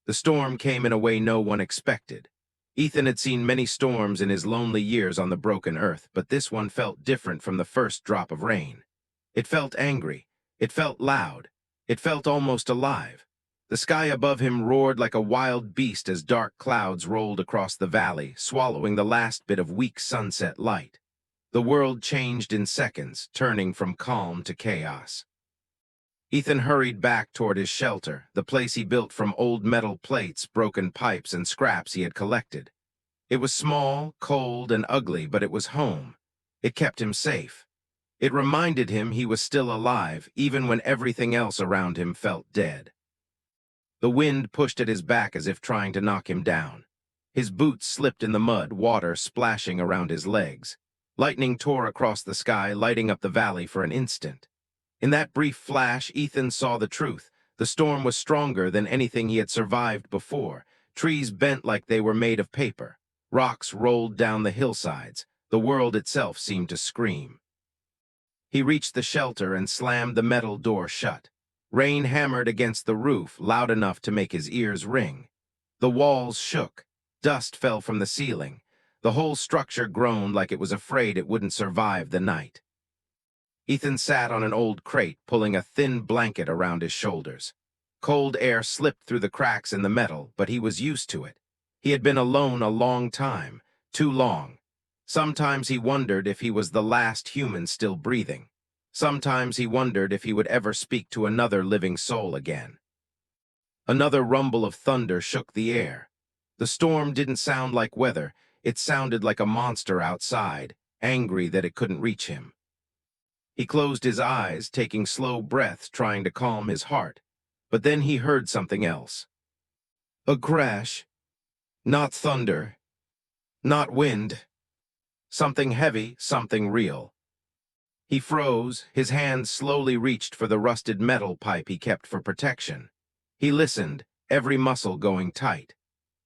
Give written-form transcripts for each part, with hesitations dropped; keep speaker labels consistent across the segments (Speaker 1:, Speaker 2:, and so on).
Speaker 1: The storm came in a way no one expected. Ethan had seen many storms in his lonely years on the broken earth, but this one felt different from the first drop of rain. It felt angry. It felt loud. It felt almost alive. The sky above him roared like a wild beast as dark clouds rolled across the valley, swallowing the last bit of weak sunset light. The world changed in seconds, turning from calm to chaos. Ethan hurried back toward his shelter, the place he built from old metal plates, broken pipes, and scraps he had collected. It was small, cold, and ugly, but it was home. It kept him safe. It reminded him he was still alive, even when everything else around him felt dead. The wind pushed at his back as if trying to knock him down. His boots slipped in the mud, water splashing around his legs. Lightning tore across the sky, lighting up the valley for an instant. In that brief flash, Ethan saw the truth. The storm was stronger than anything he had survived before. Trees bent like they were made of paper. Rocks rolled down the hillsides. The world itself seemed to scream. He reached the shelter and slammed the metal door shut. Rain hammered against the roof, loud enough to make his ears ring. The walls shook. Dust fell from the ceiling. The whole structure groaned like it was afraid it wouldn't survive the night. Ethan sat on an old crate, pulling a thin blanket around his shoulders. Cold air slipped through the cracks in the metal, but he was used to it. He had been alone a long time, too long. Sometimes he wondered if he was the last human still breathing. Sometimes he wondered if he would ever speak to another living soul again. Another rumble of thunder shook the air. The storm didn't sound like weather. It sounded like a monster outside, angry that it couldn't reach him. He closed his eyes, taking slow breaths, trying to calm his heart. But then he heard something else. A crash. Not thunder. Not wind. Something heavy, something real. He froze. His hand slowly reached for the rusted metal pipe he kept for protection. He listened, every muscle going tight.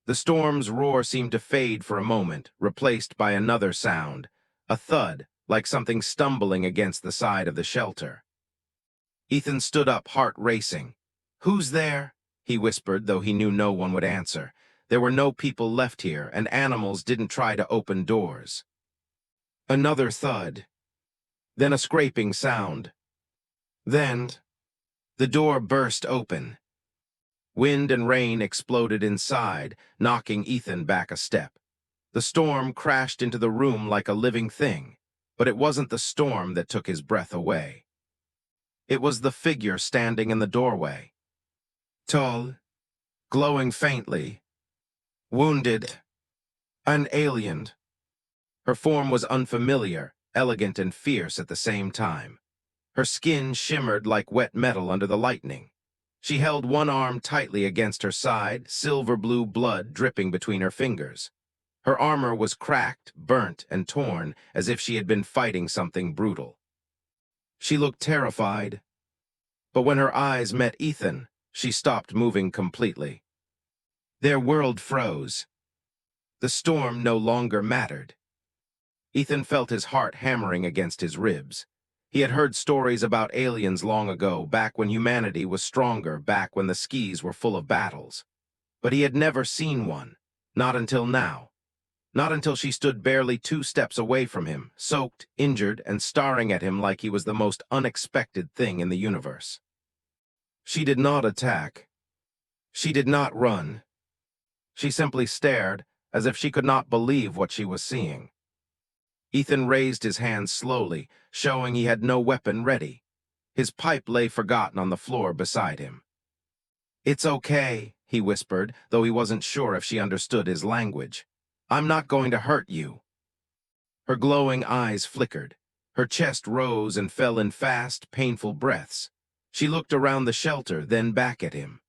Speaker 1: The storm's roar seemed to fade for a moment, replaced by another sound, a thud, like something stumbling against the side of the shelter. Ethan stood up, heart racing. "Who's there?" he whispered, though he knew no one would answer. There were no people left here, and animals didn't try to open doors. Another thud. Then a scraping sound. Then the door burst open. Wind and rain exploded inside, knocking Ethan back a step. The storm crashed into the room like a living thing, but it wasn't the storm that took his breath away. It was the figure standing in the doorway. Tall, glowing faintly, wounded, an alien. Her form was unfamiliar, elegant and fierce at the same time. Her skin shimmered like wet metal under the lightning. She held one arm tightly against her side, silver-blue blood dripping between her fingers. Her armor was cracked, burnt, and torn, as if she had been fighting something brutal. She looked terrified, but when her eyes met Ethan, she stopped moving completely. Their world froze. The storm no longer mattered. Ethan felt his heart hammering against his ribs. He had heard stories about aliens long ago, back when humanity was stronger, back when the skis were full of battles. But he had never seen one, not until now. Not until she stood barely 2 steps away from him, soaked, injured, and staring at him like he was the most unexpected thing in the universe. She did not attack. She did not run. She simply stared, as if she could not believe what she was seeing. Ethan raised his hand slowly, showing he had no weapon ready. His pipe lay forgotten on the floor beside him. "It's okay," he whispered, though he wasn't sure if she understood his language. "I'm not going to hurt you." Her glowing eyes flickered. Her chest rose and fell in fast, painful breaths. She looked around the shelter, then back at him.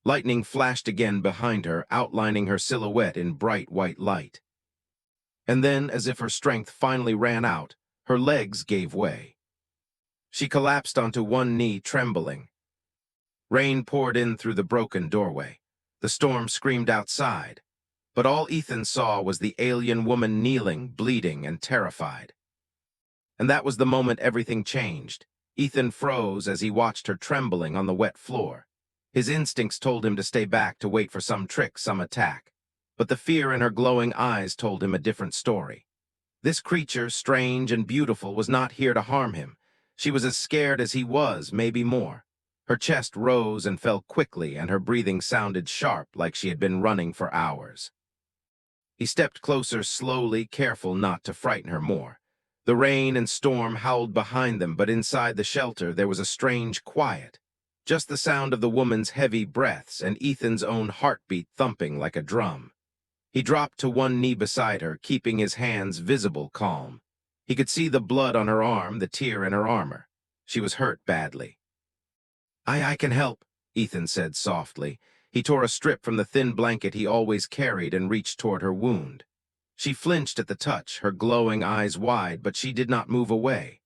Speaker 1: Lightning flashed again behind her, outlining her silhouette in bright white light. And then, as if her strength finally ran out, her legs gave way. She collapsed onto one knee, trembling. Rain poured in through the broken doorway. The storm screamed outside. But all Ethan saw was the alien woman kneeling, bleeding, and terrified. And that was the moment everything changed. Ethan froze as he watched her trembling on the wet floor. His instincts told him to stay back, to wait for some trick, some attack. But the fear in her glowing eyes told him a different story. This creature, strange and beautiful, was not here to harm him. She was as scared as he was, maybe more. Her chest rose and fell quickly, and her breathing sounded sharp, like she had been running for hours. He stepped closer slowly, careful not to frighten her more. The rain and storm howled behind them, but inside the shelter there was a strange quiet. Just the sound of the woman's heavy breaths and Ethan's own heartbeat thumping like a drum. He dropped to one knee beside her, keeping his hands visible calm. He could see the blood on her arm, the tear in her armor. She was hurt badly. I can help," Ethan said softly. He tore a strip from the thin blanket he always carried and reached toward her wound. She flinched at the touch, her glowing eyes wide, but she did not move away.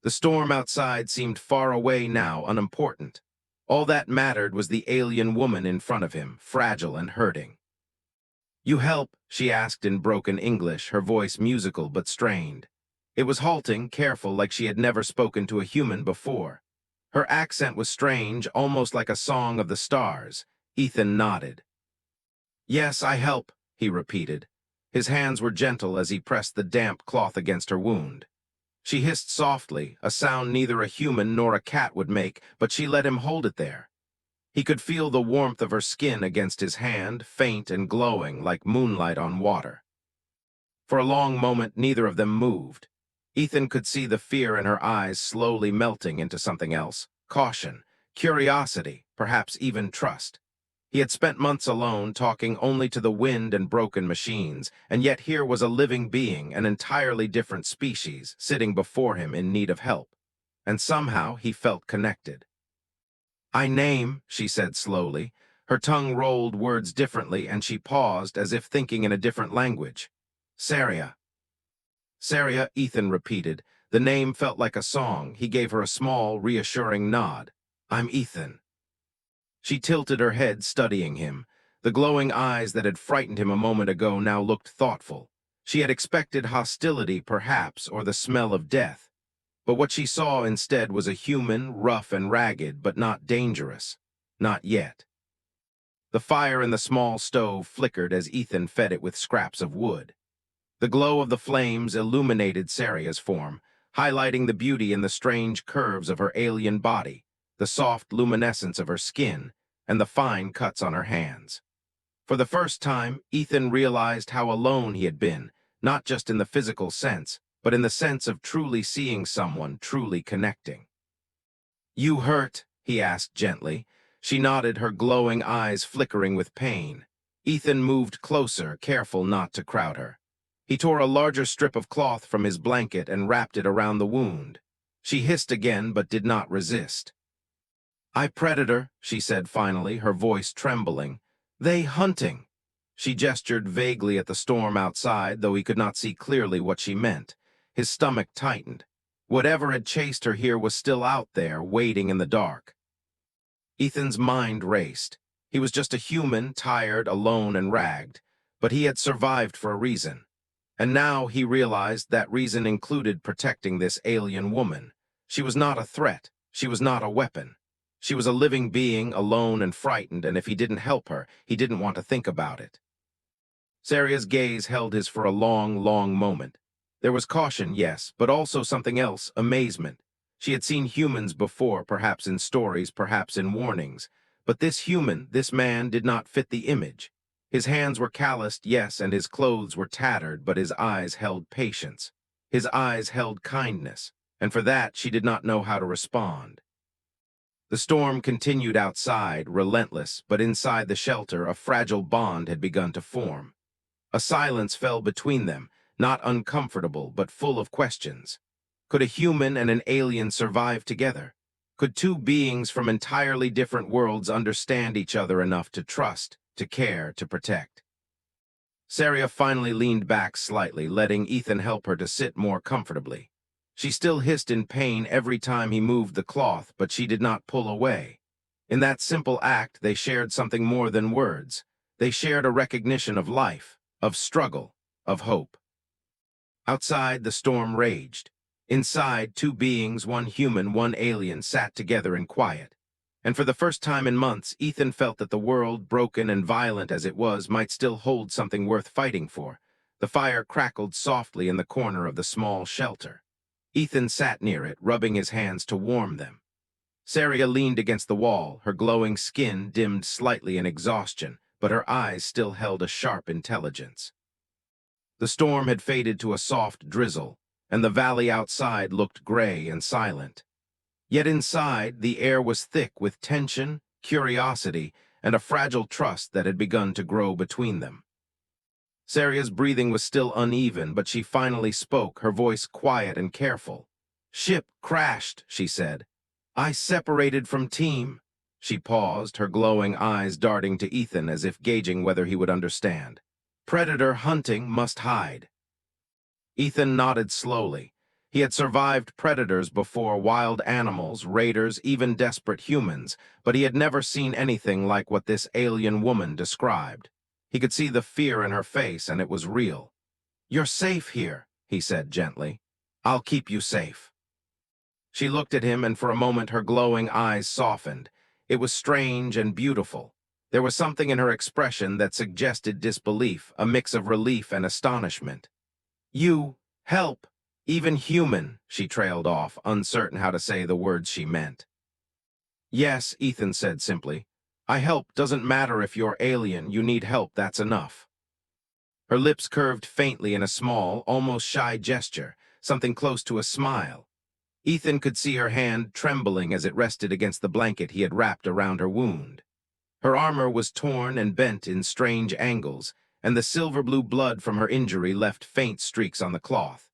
Speaker 1: The storm outside seemed far away now, unimportant. All that mattered was the alien woman in front of him, fragile and hurting. "You help?" she asked in broken English, her voice musical but strained. It was halting, careful, like she had never spoken to a human before. Her accent was strange, almost like a song of the stars. Ethan nodded. "Yes, I help," he repeated. His hands were gentle as he pressed the damp cloth against her wound. She hissed softly, a sound neither a human nor a cat would make, but she let him hold it there. He could feel the warmth of her skin against his hand, faint and glowing like moonlight on water. For a long moment, neither of them moved. Ethan could see the fear in her eyes slowly melting into something else: caution, curiosity, perhaps even trust. He had spent months alone, talking only to the wind and broken machines, and yet here was a living being, an entirely different species, sitting before him in need of help. And somehow he felt connected. "I name," she said slowly. Her tongue rolled words differently, and she paused, as if thinking in a different language. "Saria." "Saria," Ethan repeated. The name felt like a song. He gave her a small, reassuring nod. "I'm Ethan." She tilted her head, studying him. The glowing eyes that had frightened him a moment ago now looked thoughtful. She had expected hostility, perhaps, or the smell of death. But what she saw instead was a human, rough and ragged, but not dangerous. Not yet. The fire in the small stove flickered as Ethan fed it with scraps of wood. The glow of the flames illuminated Saria's form, highlighting the beauty in the strange curves of her alien body, the soft luminescence of her skin, and the fine cuts on her hands. For the first time, Ethan realized how alone he had been, not just in the physical sense, but in the sense of truly seeing someone, truly connecting. "You hurt?" he asked gently. She nodded, her glowing eyes flickering with pain. Ethan moved closer, careful not to crowd her. He tore a larger strip of cloth from his blanket and wrapped it around the wound. She hissed again, but did not resist. "I predator," she said finally, her voice trembling. "They hunting." She gestured vaguely at the storm outside, though he could not see clearly what she meant. His stomach tightened. Whatever had chased her here was still out there, waiting in the dark. Ethan's mind raced. He was just a human, tired, alone, and ragged, but he had survived for a reason. And now he realized that reason included protecting this alien woman. She was not a threat. She was not a weapon. She was a living being, alone and frightened, and if he didn't help her, he didn't want to think about it. Saria's gaze held his for a long, long moment. There was caution, yes, but also something else, amazement. She had seen humans before, perhaps in stories, perhaps in warnings. But this human, this man, did not fit the image. His hands were calloused, yes, and his clothes were tattered, but his eyes held patience. His eyes held kindness, and for that she did not know how to respond. The storm continued outside, relentless, but inside the shelter a fragile bond had begun to form. A silence fell between them, not uncomfortable, but full of questions. Could a human and an alien survive together? Could two beings from entirely different worlds understand each other enough to trust, to care, to protect? Saria finally leaned back slightly, letting Ethan help her to sit more comfortably. She still hissed in pain every time he moved the cloth, but she did not pull away. In that simple act, they shared something more than words. They shared a recognition of life, of struggle, of hope. Outside, the storm raged. Inside, two beings, one human, one alien, sat together in quiet. And for the first time in months, Ethan felt that the world, broken and violent as it was, might still hold something worth fighting for. The fire crackled softly in the corner of the small shelter. Ethan sat near it, rubbing his hands to warm them. Saria leaned against the wall, her glowing skin dimmed slightly in exhaustion, but her eyes still held a sharp intelligence. The storm had faded to a soft drizzle, and the valley outside looked gray and silent. Yet inside, the air was thick with tension, curiosity, and a fragile trust that had begun to grow between them. Saria's breathing was still uneven, but she finally spoke, her voice quiet and careful. "Ship crashed," she said. "I separated from team." She paused, her glowing eyes darting to Ethan as if gauging whether he would understand. "Predator hunting must hide." Ethan nodded slowly. He had survived predators before, wild animals, raiders, even desperate humans, but he had never seen anything like what this alien woman described. He could see the fear in her face, and it was real. "You're safe here," he said gently. "I'll keep you safe." She looked at him, and for a moment her glowing eyes softened. It was strange and beautiful. There was something in her expression that suggested disbelief, a mix of relief and astonishment. "You help, even human," she trailed off, uncertain how to say the words she meant. "Yes," Ethan said simply. "I help. Doesn't matter if you're alien, you need help, that's enough." Her lips curved faintly in a small, almost shy gesture, something close to a smile. Ethan could see her hand trembling as it rested against the blanket he had wrapped around her wound. Her armor was torn and bent in strange angles, and the silver-blue blood from her injury left faint streaks on the cloth.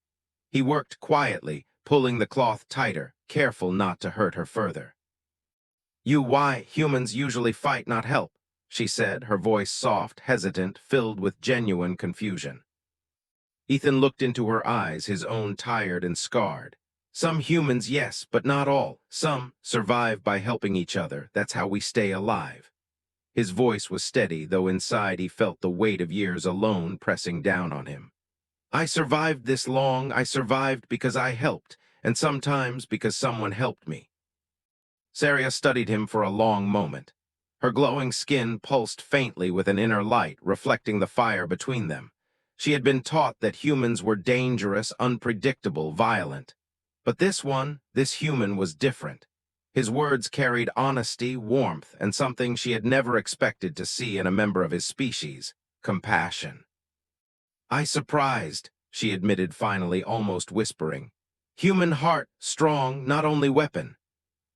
Speaker 1: He worked quietly, pulling the cloth tighter, careful not to hurt her further. "Why humans usually fight, not help," she said, her voice soft, hesitant, filled with genuine confusion. Ethan looked into her eyes, his own tired and scarred. "Some humans, yes, but not all. Some survive by helping each other. That's how we stay alive." His voice was steady, though inside he felt the weight of years alone pressing down on him. "I survived this long. I survived because I helped, and sometimes because someone helped me." Saria studied him for a long moment. Her glowing skin pulsed faintly with an inner light, reflecting the fire between them. She had been taught that humans were dangerous, unpredictable, violent. But this human was different. His words carried honesty, warmth, and something she had never expected to see in a member of his species: compassion. "I surprised," she admitted finally, almost whispering. "Human heart, strong, not only weapon."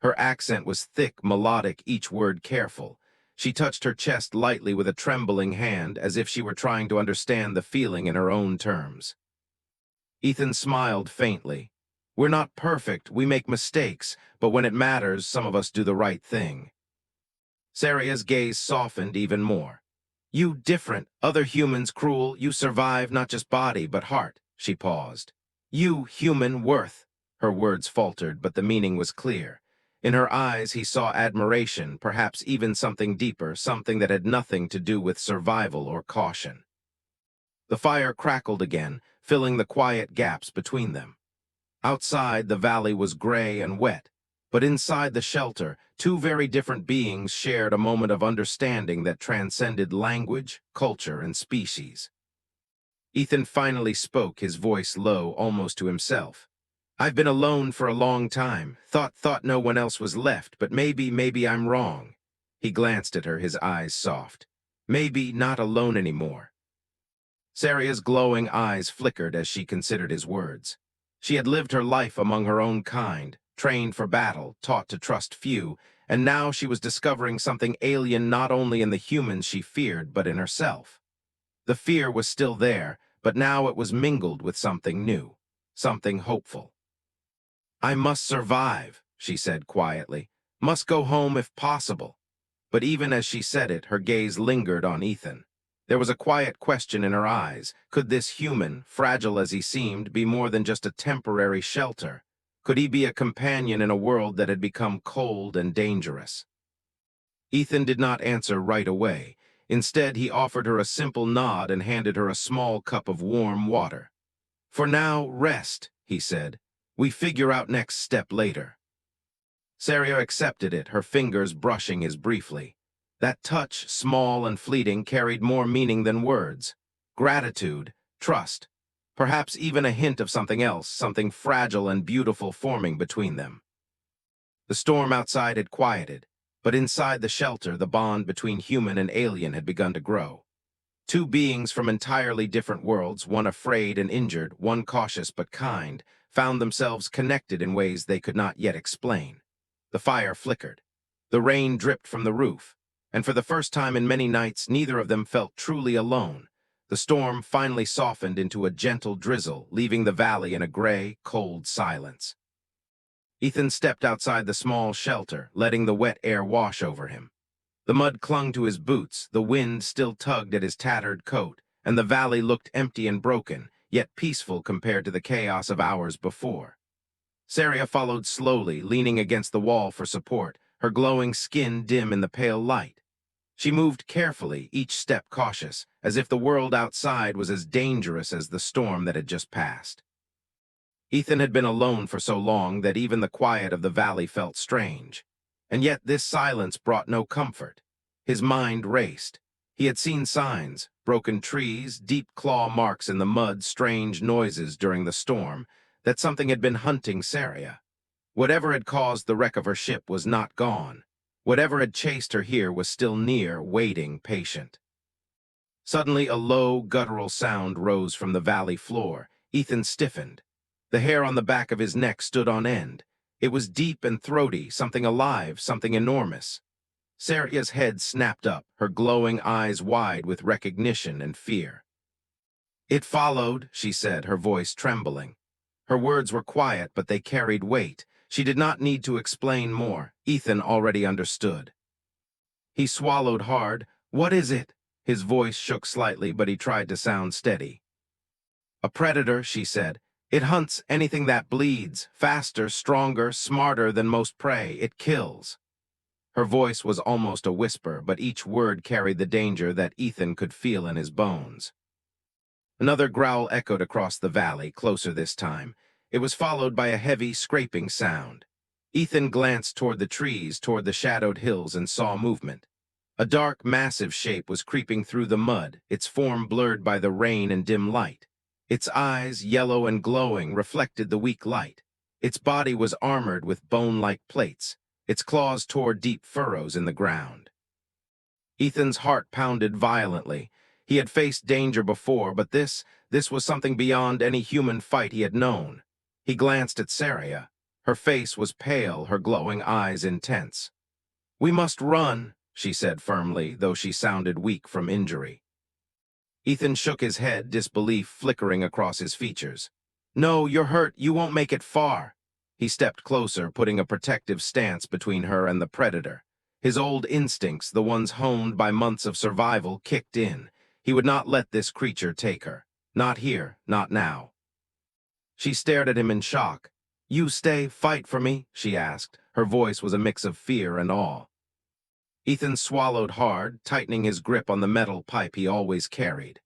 Speaker 1: Her accent was thick, melodic, each word careful. She touched her chest lightly with a trembling hand, as if she were trying to understand the feeling in her own terms. Ethan smiled faintly. "We're not perfect, we make mistakes, but when it matters, some of us do the right thing." Saria's gaze softened even more. "You different, other humans cruel, you survive not just body but heart." She paused. "You human worth." Her words faltered, but the meaning was clear. In her eyes he saw admiration, perhaps even something deeper, something that had nothing to do with survival or caution. The fire crackled again, filling the quiet gaps between them. Outside, the valley was gray and wet, but inside the shelter, two very different beings shared a moment of understanding that transcended language, culture, and species. Ethan finally spoke, his voice low, almost to himself. "I've been alone for a long time, thought no one else was left, but maybe I'm wrong." He glanced at her, his eyes soft. "Maybe not alone anymore." Saria's glowing eyes flickered as she considered his words. She had lived her life among her own kind, trained for battle, taught to trust few, and now she was discovering something alien not only in the humans she feared, but in herself. The fear was still there, but now it was mingled with something new, something hopeful. "I must survive," she said quietly. "Must go home if possible." But even as she said it, her gaze lingered on Ethan. There was a quiet question in her eyes. Could this human, fragile as he seemed, be more than just a temporary shelter? Could he be a companion in a world that had become cold and dangerous? Ethan did not answer right away. Instead, he offered her a simple nod and handed her a small cup of warm water. "For now, rest," he said. "We figure out next step later." Saria accepted it, her fingers brushing his briefly. That touch, small and fleeting, carried more meaning than words. Gratitude, trust, perhaps even a hint of something else, something fragile and beautiful forming between them. The storm outside had quieted, but inside the shelter, the bond between human and alien had begun to grow. Two beings from entirely different worlds, one afraid and injured, one cautious but kind, found themselves connected in ways they could not yet explain. The fire flickered. The rain dripped from the roof, and for the first time in many nights, neither of them felt truly alone. The storm finally softened into a gentle drizzle, leaving the valley in a gray, cold silence. Ethan stepped outside the small shelter, letting the wet air wash over him. The mud clung to his boots, the wind still tugged at his tattered coat, and the valley looked empty and broken, yet peaceful compared to the chaos of hours before. Saria followed slowly, leaning against the wall for support, her glowing skin dim in the pale light. She moved carefully, each step cautious, as if the world outside was as dangerous as the storm that had just passed. Ethan had been alone for so long that even the quiet of the valley felt strange. And yet this silence brought no comfort. His mind raced. He had seen signs, broken trees, deep claw marks in the mud, strange noises during the storm, that something had been hunting Saria. Whatever had caused the wreck of her ship was not gone. Whatever had chased her here was still near, waiting, patient. Suddenly a low, guttural sound rose from the valley floor. Ethan stiffened. The hair on the back of his neck stood on end. It was deep and throaty, something alive, something enormous. Saria's head snapped up, her glowing eyes wide with recognition and fear. "It followed," she said, her voice trembling. Her words were quiet, but they carried weight. She did not need to explain more. Ethan already understood. He swallowed hard. "What is it?" His voice shook slightly, but he tried to sound steady. "A predator," she said. "It hunts anything that bleeds, faster, stronger, smarter than most prey. It kills." Her voice was almost a whisper, but each word carried the danger that Ethan could feel in his bones. Another growl echoed across the valley, closer this time. It was followed by a heavy, scraping sound. Ethan glanced toward the trees, toward the shadowed hills, and saw movement. A dark, massive shape was creeping through the mud, its form blurred by the rain and dim light. Its eyes, yellow and glowing, reflected the weak light. Its body was armored with bone-like plates. Its claws tore deep furrows in the ground. Ethan's heart pounded violently. He had faced danger before, but this was something beyond any human fight he had known. He glanced at Saria. Her face was pale, her glowing eyes intense. "We must run," she said firmly, though she sounded weak from injury. Ethan shook his head, disbelief flickering across his features. "No, you're hurt. You won't make it far." He stepped closer, putting a protective stance between her and the predator. His old instincts, the ones honed by months of survival, kicked in. He would not let this creature take her. Not here, not now. She stared at him in shock. "You stay, fight for me?" she asked. Her voice was a mix of fear and awe. Ethan swallowed hard, tightening his grip on the metal pipe he always carried.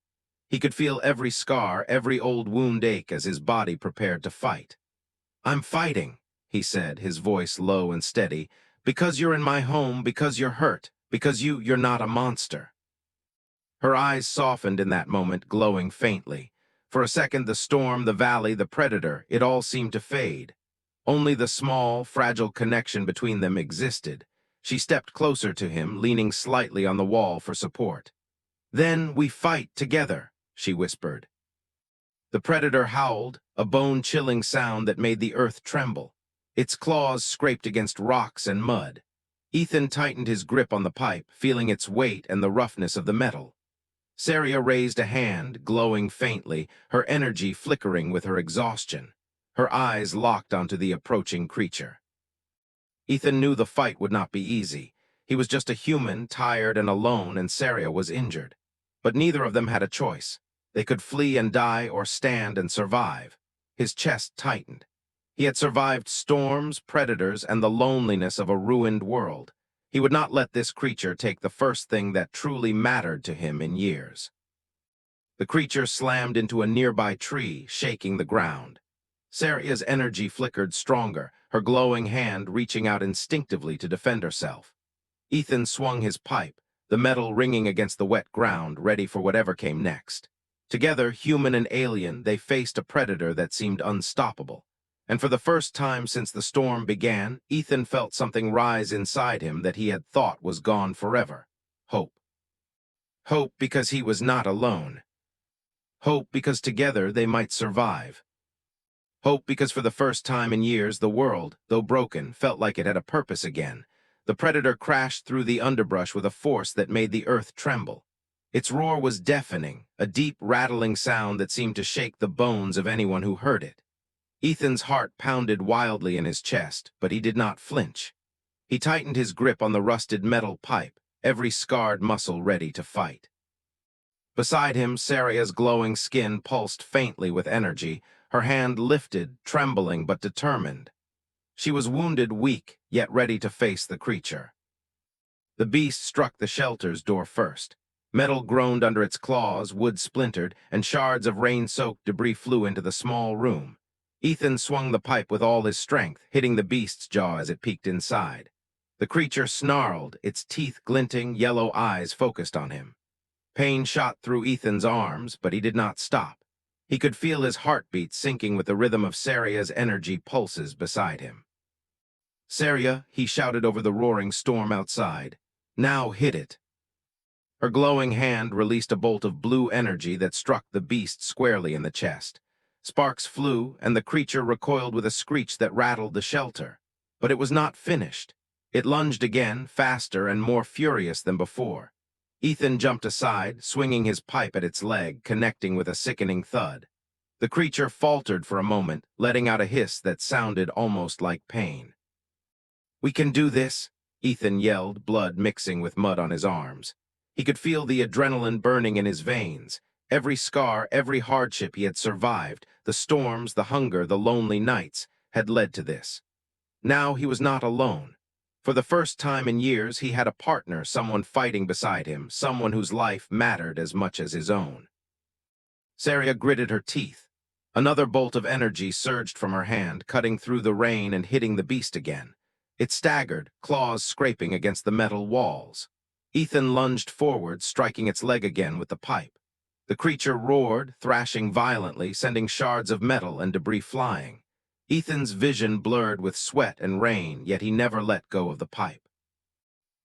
Speaker 1: He could feel every scar, every old wound ache as his body prepared to fight. "I'm fighting," he said, his voice low and steady, "because you're in my home, because you're hurt, because you're not a monster." Her eyes softened in that moment, glowing faintly. For a second, the storm, the valley, the predator, it all seemed to fade. Only the small, fragile connection between them existed. She stepped closer to him, leaning slightly on the wall for support. "Then we fight together," she whispered. The predator howled, a bone-chilling sound that made the earth tremble. Its claws scraped against rocks and mud. Ethan tightened his grip on the pipe, feeling its weight and the roughness of the metal. Saria raised a hand, glowing faintly, her energy flickering with her exhaustion. Her eyes locked onto the approaching creature. Ethan knew the fight would not be easy. He was just a human, tired and alone, and Saria was injured. But neither of them had a choice. They could flee and die or stand and survive. His chest tightened. He had survived storms, predators, and the loneliness of a ruined world. He would not let this creature take the first thing that truly mattered to him in years. The creature slammed into a nearby tree, shaking the ground. Saria's energy flickered stronger, her glowing hand reaching out instinctively to defend herself. Ethan swung his pipe, the metal ringing against the wet ground, ready for whatever came next. Together, human and alien, they faced a predator that seemed unstoppable. And for the first time since the storm began, Ethan felt something rise inside him that he had thought was gone forever. Hope. Hope because he was not alone. Hope because together they might survive. Hope because for the first time in years the world, though broken, felt like it had a purpose again. The predator crashed through the underbrush with a force that made the earth tremble. Its roar was deafening, a deep, rattling sound that seemed to shake the bones of anyone who heard it. Ethan's heart pounded wildly in his chest, but he did not flinch. He tightened his grip on the rusted metal pipe, every scarred muscle ready to fight. Beside him, Saria's glowing skin pulsed faintly with energy, her hand lifted, trembling but determined. She was wounded, weak, yet ready to face the creature. The beast struck the shelter's door first. Metal groaned under its claws, wood splintered, and shards of rain-soaked debris flew into the small room. Ethan swung the pipe with all his strength, hitting the beast's jaw as it peeked inside. The creature snarled, its teeth glinting, yellow eyes focused on him. Pain shot through Ethan's arms, but he did not stop. He could feel his heartbeat syncing with the rhythm of Saria's energy pulses beside him. "Saria," he shouted over the roaring storm outside. "Now hit it." Her glowing hand released a bolt of blue energy that struck the beast squarely in the chest. Sparks flew, and the creature recoiled with a screech that rattled the shelter. But it was not finished. It lunged again, faster and more furious than before. Ethan jumped aside, swinging his pipe at its leg, connecting with a sickening thud. The creature faltered for a moment, letting out a hiss that sounded almost like pain. "We can do this," Ethan yelled, blood mixing with mud on his arms. He could feel the adrenaline burning in his veins. Every scar, every hardship he had survived, the storms, the hunger, the lonely nights, had led to this. Now he was not alone. For the first time in years, he had a partner, someone fighting beside him, someone whose life mattered as much as his own. Saria gritted her teeth. Another bolt of energy surged from her hand, cutting through the rain and hitting the beast again. It staggered, claws scraping against the metal walls. Ethan lunged forward, striking its leg again with the pipe. The creature roared, thrashing violently, sending shards of metal and debris flying. Ethan's vision blurred with sweat and rain, yet he never let go of the pipe.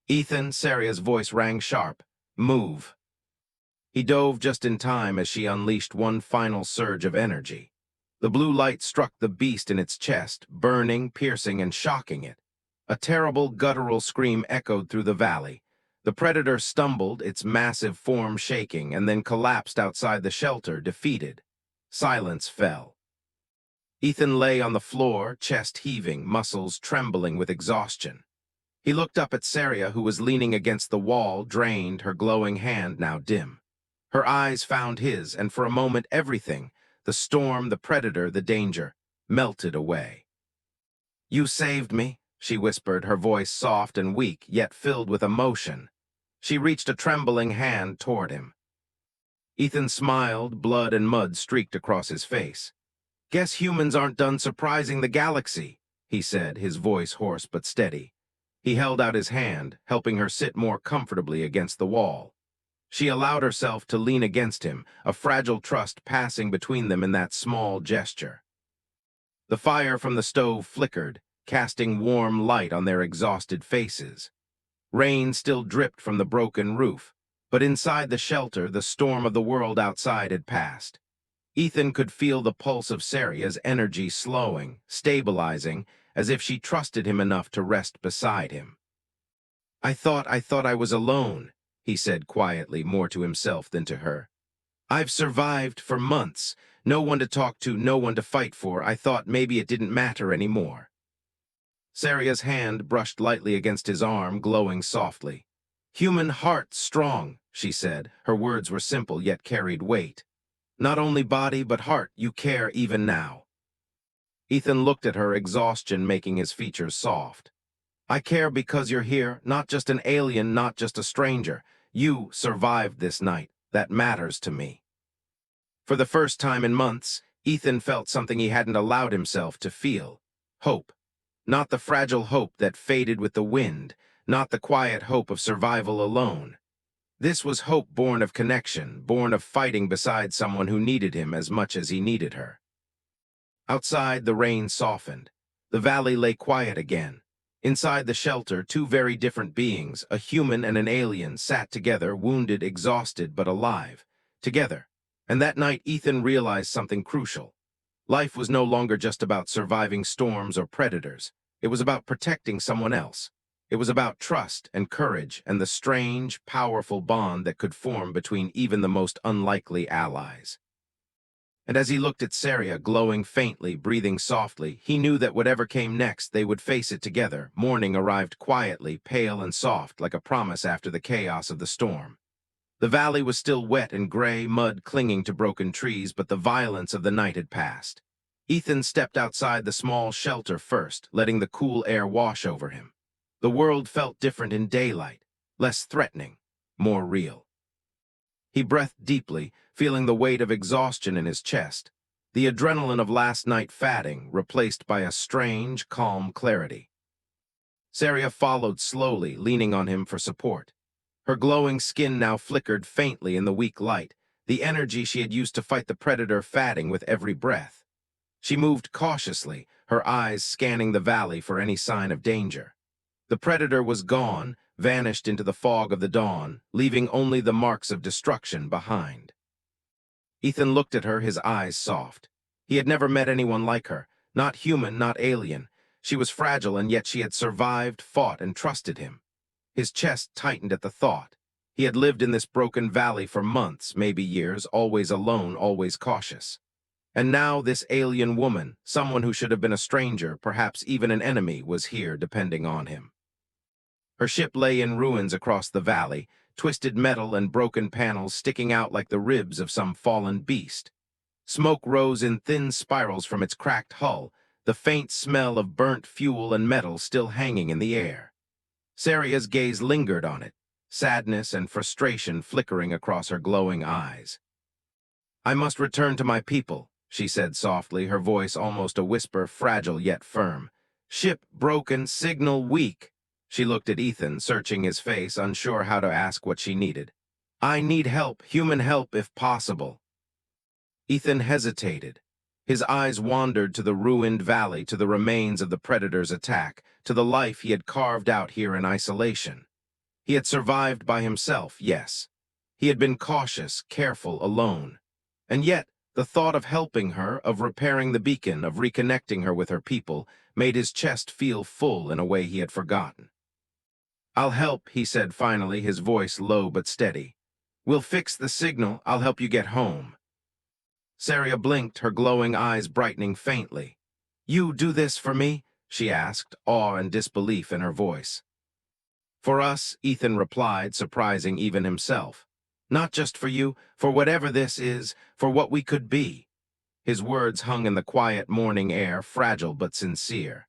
Speaker 1: "Ethan," Saria's voice rang sharp. "Move." He dove just in time as she unleashed one final surge of energy. The blue light struck the beast in its chest, burning, piercing, and shocking it. A terrible, guttural scream echoed through the valley. The predator stumbled, its massive form shaking, and then collapsed outside the shelter, defeated. Silence fell. Ethan lay on the floor, chest heaving, muscles trembling with exhaustion. He looked up at Saria, who was leaning against the wall, drained, her glowing hand now dim. Her eyes found his, and for a moment everything, the storm, the predator, the danger, melted away. "You saved me," she whispered, her voice soft and weak, yet filled with emotion. She reached a trembling hand toward him. Ethan smiled, blood and mud streaked across his face. "Guess humans aren't done surprising the galaxy," he said, his voice hoarse but steady. He held out his hand, helping her sit more comfortably against the wall. She allowed herself to lean against him, a fragile trust passing between them in that small gesture. The fire from the stove flickered, casting warm light on their exhausted faces. Rain still dripped from the broken roof, but inside the shelter, the storm of the world outside had passed. Ethan could feel the pulse of Saria's energy slowing, stabilizing, as if she trusted him enough to rest beside him. I thought I was alone," he said quietly, more to himself than to her. "I've survived for months. No one to talk to, no one to fight for. I thought maybe it didn't matter anymore." Saria's hand brushed lightly against his arm, glowing softly. "Human heart strong," she said. Her words were simple yet carried weight. "Not only body but heart, you care even now." Ethan looked at her, exhaustion making his features soft. "I care because you're here, not just an alien, not just a stranger. You survived this night. That matters to me." For the first time in months, Ethan felt something he hadn't allowed himself to feel. Hope. Not the fragile hope that faded with the wind, not the quiet hope of survival alone. This was hope born of connection, born of fighting beside someone who needed him as much as he needed her. Outside, the rain softened. The valley lay quiet again. Inside the shelter, two very different beings, a human and an alien, sat together, wounded, exhausted, but alive. Together. And that night, Ethan realized something crucial. Life was no longer just about surviving storms or predators. It was about protecting someone else. It was about trust and courage and the strange, powerful bond that could form between even the most unlikely allies. And as he looked at Saria, glowing faintly, breathing softly, he knew that whatever came next, they would face it together. Morning arrived quietly, pale and soft, like a promise after the chaos of the storm. The valley was still wet and gray, mud clinging to broken trees, but the violence of the night had passed. Ethan stepped outside the small shelter first, letting the cool air wash over him. The world felt different in daylight, less threatening, more real. He breathed deeply, feeling the weight of exhaustion in his chest, the adrenaline of last night fatting replaced by a strange, calm clarity. Saria followed slowly, leaning on him for support. Her glowing skin now flickered faintly in the weak light, the energy she had used to fight the predator fatting with every breath. She moved cautiously, her eyes scanning the valley for any sign of danger. The predator was gone, vanished into the fog of the dawn, leaving only the marks of destruction behind. Ethan looked at her, his eyes soft. He had never met anyone like her, not human, not alien. She was fragile, and yet she had survived, fought, and trusted him. His chest tightened at the thought. He had lived in this broken valley for months, maybe years, always alone, always cautious. And now this alien woman, someone who should have been a stranger, perhaps even an enemy, was here depending on him. Her ship lay in ruins across the valley, twisted metal and broken panels sticking out like the ribs of some fallen beast. Smoke rose in thin spirals from its cracked hull, the faint smell of burnt fuel and metal still hanging in the air. Saria's gaze lingered on it, sadness and frustration flickering across her glowing eyes. "I must return to my people," she said softly, her voice almost a whisper, fragile yet firm. "Ship broken, signal weak." She looked at Ethan, searching his face, unsure how to ask what she needed. "I need help, human help if possible." Ethan hesitated. His eyes wandered to the ruined valley, to the remains of the predator's attack, to the life he had carved out here in isolation. He had survived by himself, yes. He had been cautious, careful, alone. And yet, the thought of helping her, of repairing the beacon, of reconnecting her with her people, made his chest feel full in a way he had forgotten. "I'll help," he said finally, his voice low but steady. "We'll fix the signal. I'll help you get home." Saria blinked, her glowing eyes brightening faintly. "You do this for me?" she asked, awe and disbelief in her voice. "For us," Ethan replied, surprising even himself. "Not just for you, for whatever this is, for what we could be." His words hung in the quiet morning air, fragile but sincere.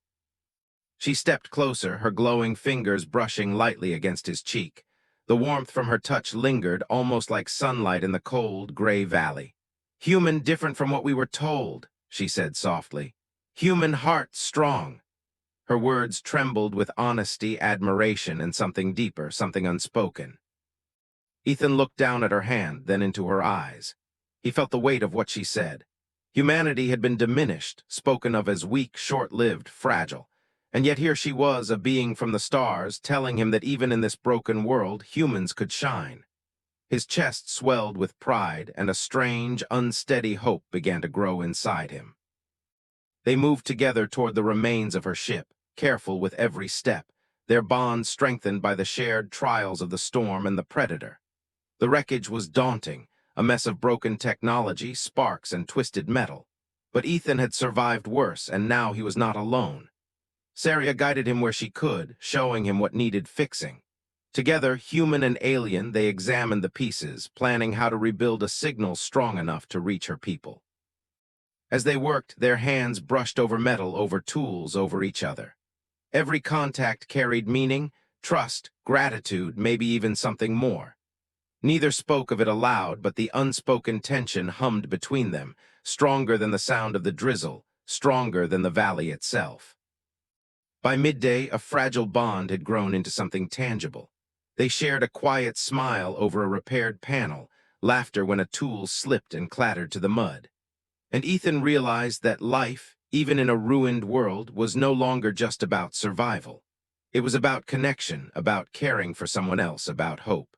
Speaker 1: She stepped closer, her glowing fingers brushing lightly against his cheek. The warmth from her touch lingered, almost like sunlight in the cold, gray valley. "Human, different from what we were told," she said softly. "Human heart strong." Her words trembled with honesty, admiration, and something deeper, something unspoken. Ethan looked down at her hand, then into her eyes. He felt the weight of what she said. Humanity had been diminished, spoken of as weak, short-lived, fragile. And yet here she was, a being from the stars, telling him that even in this broken world, humans could shine. His chest swelled with pride, and a strange, unsteady hope began to grow inside him. They moved together toward the remains of her ship, careful with every step, their bond strengthened by the shared trials of the storm and the predator. The wreckage was daunting, a mess of broken technology, sparks, and twisted metal. But Ethan had survived worse, and now he was not alone. Saria guided him where she could, showing him what needed fixing. Together, human and alien, they examined the pieces, planning how to rebuild a signal strong enough to reach her people. As they worked, their hands brushed over metal, over tools, over each other. Every contact carried meaning, trust, gratitude, maybe even something more. Neither spoke of it aloud, but the unspoken tension hummed between them, stronger than the sound of the drizzle, stronger than the valley itself. By midday, a fragile bond had grown into something tangible. They shared a quiet smile over a repaired panel, laughter when a tool slipped and clattered to the mud. And Ethan realized that life, even in a ruined world, was no longer just about survival. It was about connection, about caring for someone else, about hope.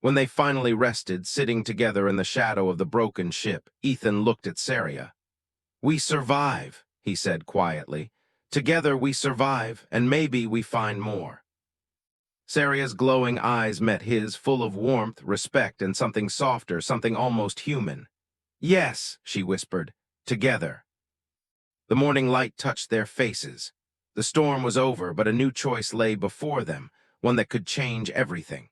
Speaker 1: When they finally rested, sitting together in the shadow of the broken ship, Ethan looked at Saria. "We survive," he said quietly. "Together we survive, and maybe we find more." Saria's glowing eyes met his, full of warmth, respect, and something softer, something almost human. "Yes," she whispered, "together." The morning light touched their faces. The storm was over, but a new choice lay before them, one that could change everything.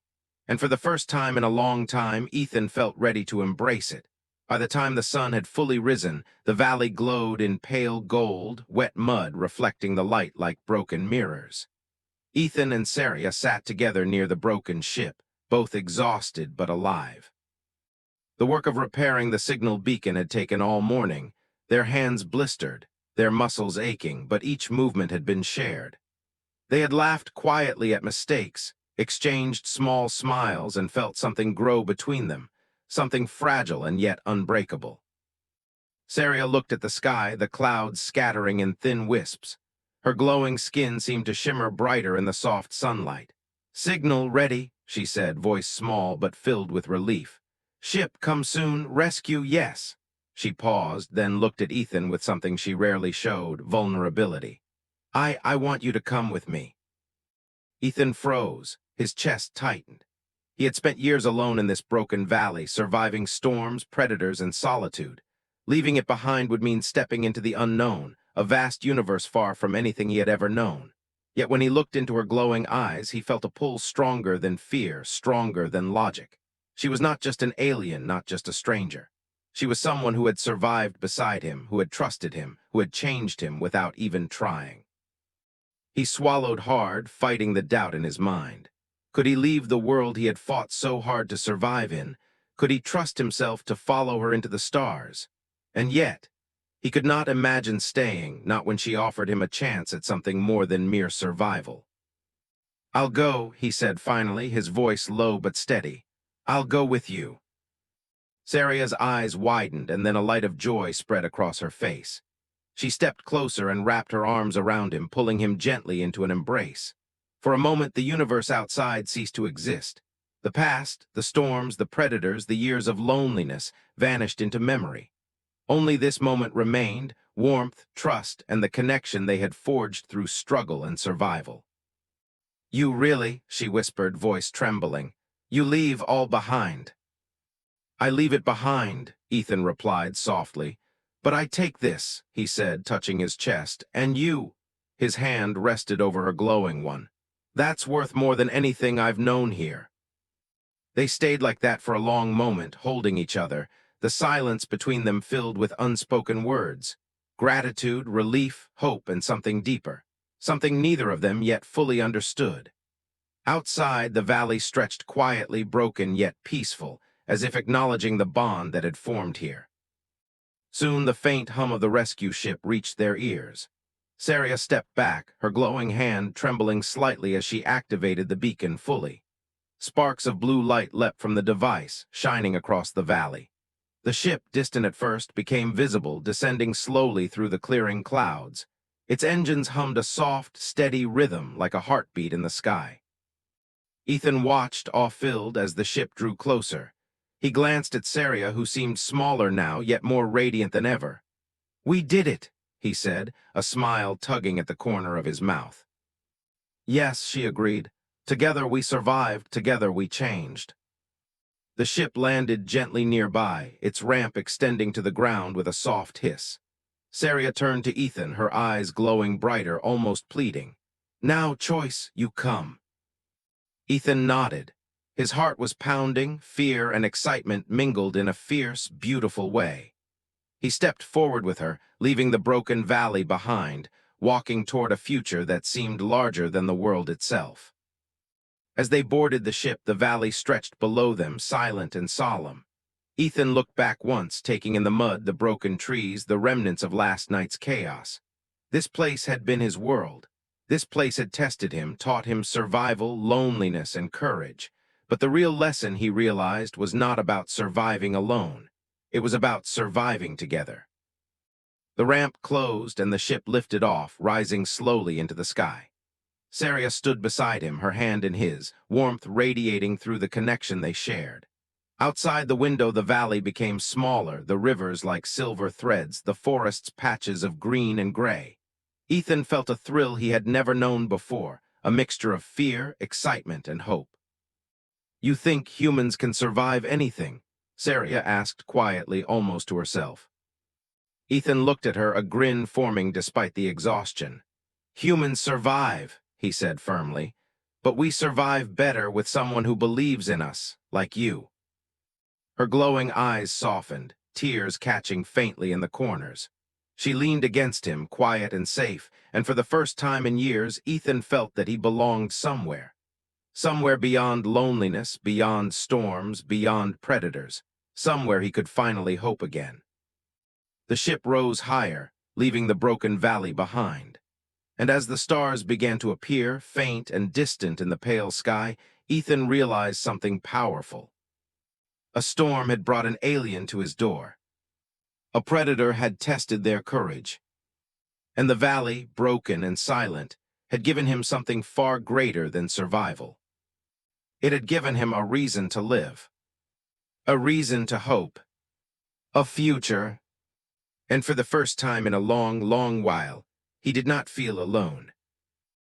Speaker 1: And for the first time in a long time, Ethan felt ready to embrace it. By the time the sun had fully risen, the valley glowed in pale gold, wet mud reflecting the light like broken mirrors. Ethan and Saria sat together near the broken ship, both exhausted but alive. The work of repairing the signal beacon had taken all morning, their hands blistered, their muscles aching, but each movement had been shared. They had laughed quietly at mistakes, exchanged small smiles, and felt something grow between them, something fragile and yet unbreakable. Saria looked at the sky, the clouds scattering in thin wisps. Her glowing skin seemed to shimmer brighter in the soft sunlight. "Signal ready," she said, voice small but filled with relief. "Ship come soon, rescue yes." She paused, then looked at Ethan with something she rarely showed, vulnerability. I want you to come with me." Ethan froze, his chest tightened. He had spent years alone in this broken valley, surviving storms, predators, and solitude. Leaving it behind would mean stepping into the unknown, a vast universe far from anything he had ever known. Yet when he looked into her glowing eyes, he felt a pull stronger than fear, stronger than logic. She was not just an alien, not just a stranger. She was someone who had survived beside him, who had trusted him, who had changed him without even trying. He swallowed hard, fighting the doubt in his mind. Could he leave the world he had fought so hard to survive in? Could he trust himself to follow her into the stars? And yet, he could not imagine staying, not when she offered him a chance at something more than mere survival. "I'll go," he said finally, his voice low but steady. "I'll go with you." Saria's eyes widened, and then a light of joy spread across her face. She stepped closer and wrapped her arms around him, pulling him gently into an embrace. For a moment, the universe outside ceased to exist. The past, the storms, the predators, the years of loneliness vanished into memory. Only this moment remained, warmth, trust, and the connection they had forged through struggle and survival. "You really," she whispered, voice trembling, "you leave all behind." "I leave it behind," Ethan replied softly. "But I take this," he said, touching his chest, "and you." His hand rested over her glowing one. "That's worth more than anything I've known here." They stayed like that for a long moment, holding each other, the silence between them filled with unspoken words. Gratitude, relief, hope, and something deeper. Something neither of them yet fully understood. Outside, the valley stretched quietly, broken yet peaceful, as if acknowledging the bond that had formed here. Soon the faint hum of the rescue ship reached their ears. Saria stepped back, her glowing hand trembling slightly as she activated the beacon fully. Sparks of blue light leapt from the device, shining across the valley. The ship, distant at first, became visible, descending slowly through the clearing clouds. Its engines hummed a soft, steady rhythm like a heartbeat in the sky. Ethan watched, awe-filled, as the ship drew closer. He glanced at Saria, who seemed smaller now, yet more radiant than ever. "We did it," he said, a smile tugging at the corner of his mouth. "Yes," she agreed. "Together we survived, together we changed." The ship landed gently nearby, its ramp extending to the ground with a soft hiss. Saria turned to Ethan, her eyes glowing brighter, almost pleading. "Now, Choice, you come." Ethan nodded. His heart was pounding, fear and excitement mingled in a fierce, beautiful way. He stepped forward with her, leaving the broken valley behind, walking toward a future that seemed larger than the world itself. As they boarded the ship, the valley stretched below them, silent and solemn. Ethan looked back once, taking in the mud, the broken trees, the remnants of last night's chaos. This place had been his world, This place had tested him, taught him survival, loneliness, and courage. But the real lesson, he realized, was not about surviving alone. It was about surviving together. The ramp closed and the ship lifted off, rising slowly into the sky. Saria stood beside him, her hand in his, warmth radiating through the connection they shared. Outside the window, the valley became smaller, the rivers like silver threads, the forests patches of green and gray. Ethan felt a thrill he had never known before, a mixture of fear, excitement, and hope. "You think humans can survive anything?" Saria asked quietly, almost to herself. Ethan looked at her, a grin forming despite the exhaustion. "Humans survive," he said firmly, "but we survive better with someone who believes in us, like you." Her glowing eyes softened, tears catching faintly in the corners. She leaned against him, quiet and safe, and for the first time in years, Ethan felt that he belonged somewhere. Somewhere beyond loneliness, beyond storms, beyond predators. Somewhere he could finally hope again. The ship rose higher, leaving the broken valley behind. And as the stars began to appear, faint and distant in the pale sky, Ethan realized something powerful. A storm had brought an alien to his door. A predator had tested their courage. And the valley, broken and silent, had given him something far greater than survival. It had given him a reason to live. A reason to hope. A future. And for the first time in a long, long while, he did not feel alone.